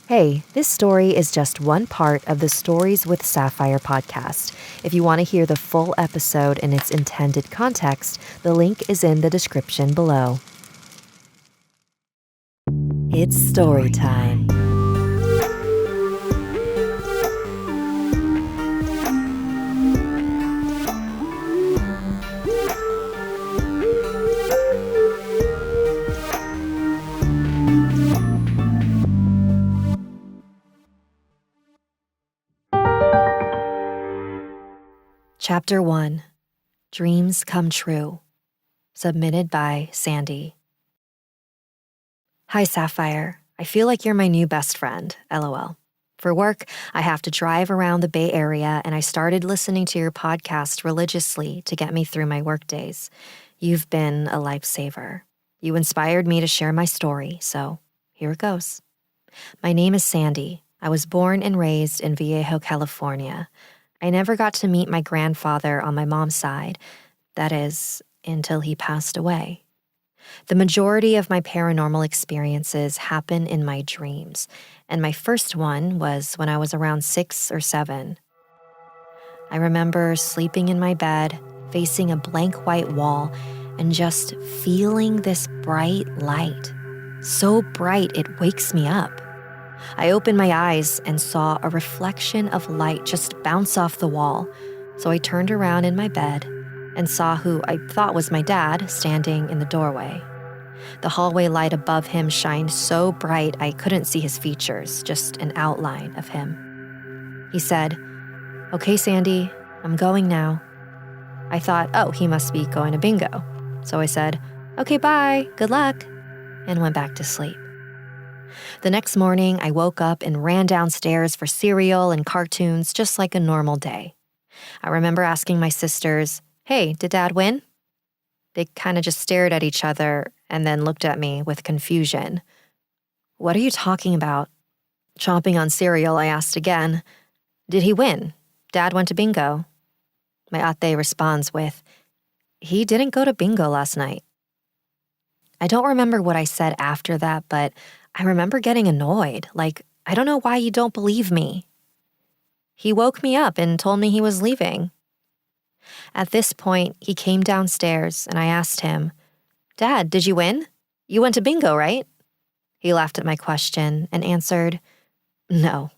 Hey, this story is just one part of the Stories with Sapphire podcast. If you want to hear the full episode in its intended context, the link is in the description below. It's story time. Chapter 1, Dreams Come True, submitted by Sandy. Hi, Sapphire. I feel like you're my new best friend, LOL. For work, I have to drive around the Bay Area, and I started listening to your podcast religiously to get me through my workdays. You've been a lifesaver. You inspired me to share my story, so here it goes. My name is Sandy. I was born and raised in Viejo, California. I never got to meet my grandfather on my mom's side, that is, until he passed away. The majority of my paranormal experiences happen in my dreams, and my first one was when I was around 6 or 7. I remember sleeping in my bed, facing a blank white wall, and just feeling this bright light. So bright it wakes me up. I opened my eyes and saw a reflection of light just bounce off the wall, so I turned around in my bed and saw who I thought was my dad standing in the doorway. The hallway light above him shined so bright I couldn't see his features, just an outline of him. He said, "Okay, Sandy, I'm going now." I thought, oh, he must be going to bingo. So I said, "Okay, bye, good luck," and went back to sleep. The next morning, I woke up and ran downstairs for cereal and cartoons just like a normal day. I remember asking my sisters, "Hey, did Dad win?" They kind of just stared at each other and then looked at me with confusion. "What are you talking about?" Chomping on cereal, I asked again, "Did he win? Dad went to bingo." My ate responds with, "He didn't go to bingo last night." I don't remember what I said after that, but I remember getting annoyed, like, I don't know why you don't believe me. He woke me up and told me he was leaving. At this point, he came downstairs and I asked him, "Dad, did you win? You went to bingo, right?" He laughed at my question and answered, "No."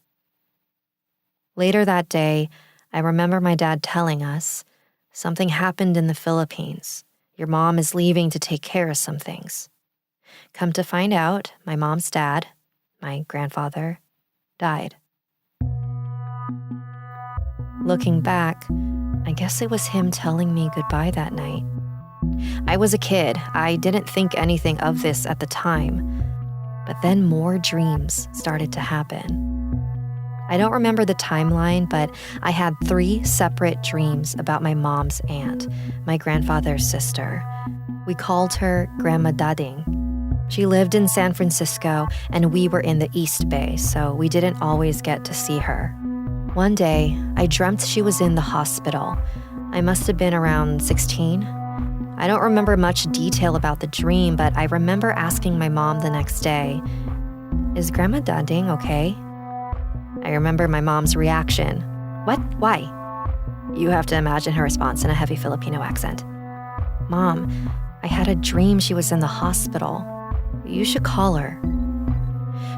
Later that day, I remember my dad telling us, "Something happened in the Philippines. Your mom is leaving to take care of some things." Come to find out, my mom's dad, my grandfather, died. Looking back, I guess it was him telling me goodbye that night. I was a kid. I didn't think anything of this at the time. But then more dreams started to happen. I don't remember the timeline, but I had 3 separate dreams about my mom's aunt, my grandfather's sister. We called her Grandma Dading. She lived in San Francisco, and we were in the East Bay, so we didn't always get to see her. One day, I dreamt she was in the hospital. I must have been around 16. I don't remember much detail about the dream, but I remember asking my mom the next day, "Is Grandma Dading okay?" I remember my mom's reaction. "What? Why?" You have to imagine her response in a heavy Filipino accent. "Mom, I had a dream she was in the hospital. You should call her."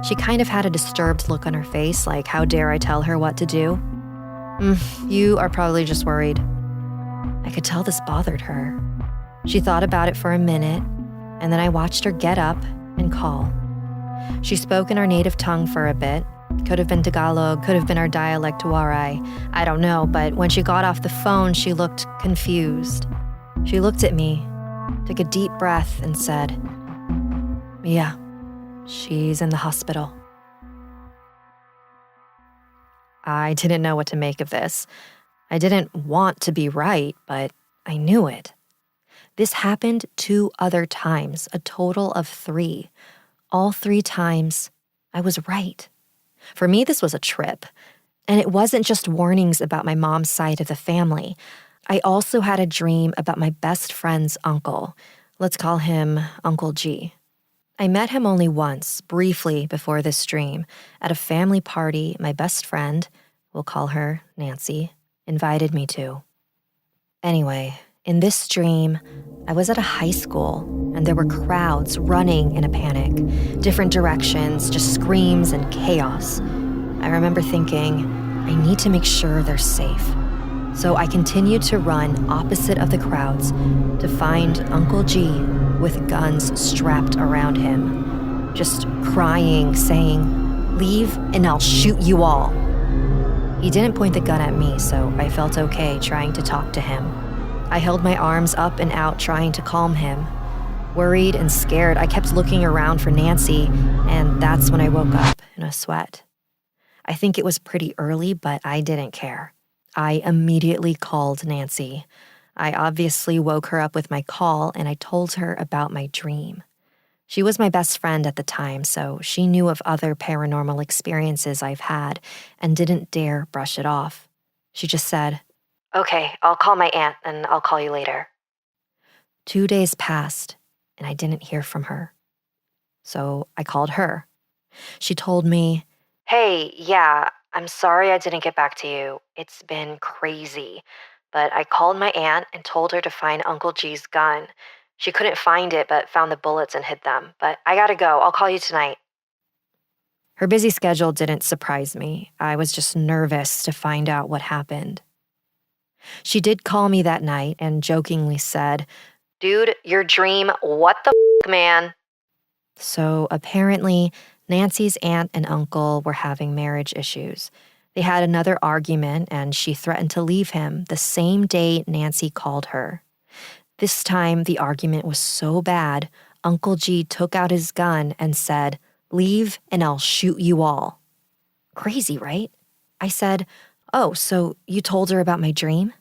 She kind of had a disturbed look on her face, like, how dare I tell her what to do? You are probably just worried. I could tell this bothered her. She thought about it for a minute, and then I watched her get up and call. She spoke in our native tongue for a bit. Could have been Tagalog, could have been our dialect Waray. I don't know, but when she got off the phone, she looked confused. She looked at me, took a deep breath, and said, "Yeah, she's in the hospital." I didn't know what to make of this. I didn't want to be right, but I knew it. This happened 2 other times, a total of 3. All 3 times, I was right. For me, this was a trip. And it wasn't just warnings about my mom's side of the family. I also had a dream about my best friend's uncle. Let's call him Uncle G. I met him only once, briefly before this dream, at a family party my best friend, we'll call her Nancy, invited me to. Anyway, in this dream, I was at a high school and there were crowds running in a panic, different directions, just screams and chaos. I remember thinking, I need to make sure they're safe. So I continued to run opposite of the crowds to find Uncle G with guns strapped around him, just crying, saying, "Leave and I'll shoot you all." He didn't point the gun at me, so I felt okay trying to talk to him. I held my arms up and out trying to calm him. Worried and scared, I kept looking around for Nancy, and that's when I woke up in a sweat. I think it was pretty early, but I didn't care. I immediately called Nancy. I obviously woke her up with my call, and I told her about my dream. She was my best friend at the time, so she knew of other paranormal experiences I've had and didn't dare brush it off. She just said, "Okay, I'll call my aunt and I'll call you later." 2 days passed and I didn't hear from her. So I called her. She told me, "Hey, yeah, I'm sorry I didn't get back to you. It's been crazy. But I called my aunt and told her to find Uncle G's gun. She couldn't find it, but found the bullets and hid them. But I gotta go. I'll call you tonight." Her busy schedule didn't surprise me. I was just nervous to find out what happened. She did call me that night and jokingly said, "Dude, your dream, what the man?" So apparently, Nancy's aunt and uncle were having marriage issues. They had another argument and she threatened to leave him the same day Nancy called her. This time, the argument was so bad, Uncle G took out his gun and said, "Leave and I'll shoot you all." Crazy, right? I said, "Oh, so you told her about my dream?"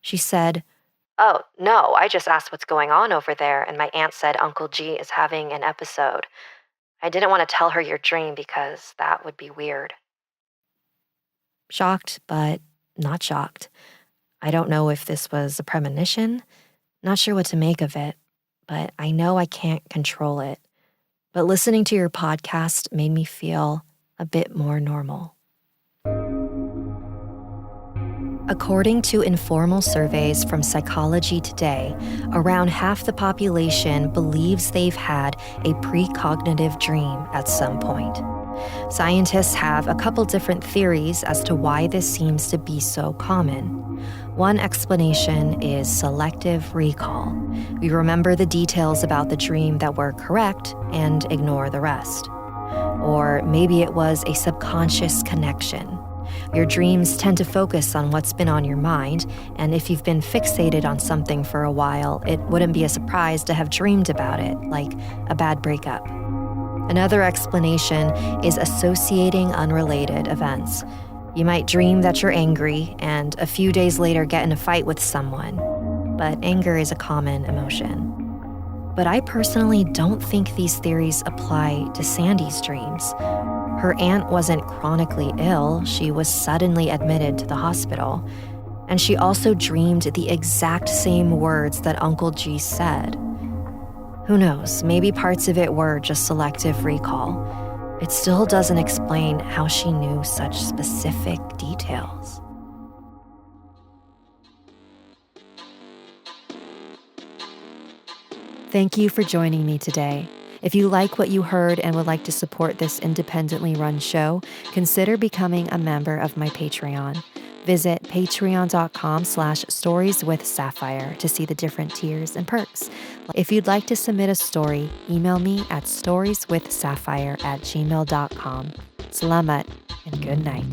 She said, "Oh, no, I just asked what's going on over there, and my aunt said Uncle G is having an episode. I didn't want to tell her your dream because that would be weird." Shocked, but not shocked. I don't know if this was a premonition. Not sure what to make of it, but I know I can't control it. But listening to your podcast made me feel a bit more normal. According to informal surveys from Psychology Today, around half the population believes they've had a precognitive dream at some point. Scientists have a couple different theories as to why this seems to be so common. One explanation is selective recall. We remember the details about the dream that were correct and ignore the rest. Or maybe it was a subconscious connection. Your dreams tend to focus on what's been on your mind, and if you've been fixated on something for a while, it wouldn't be a surprise to have dreamed about it, like a bad breakup. Another explanation is associating unrelated events. You might dream that you're angry and a few days later get in a fight with someone, but anger is a common emotion. But I personally don't think these theories apply to Sandy's dreams. Her aunt wasn't chronically ill, she was suddenly admitted to the hospital. And she also dreamed the exact same words that Uncle G said. Who knows, maybe parts of it were just selective recall. It still doesn't explain how she knew such specific details. Thank you for joining me today. If you like what you heard and would like to support this independently run show, consider becoming a member of my Patreon. Visit patreon.com/storieswithsapphire to see the different tiers and perks. If you'd like to submit a story, email me at storieswithsapphire@gmail.com. Salamat and good night.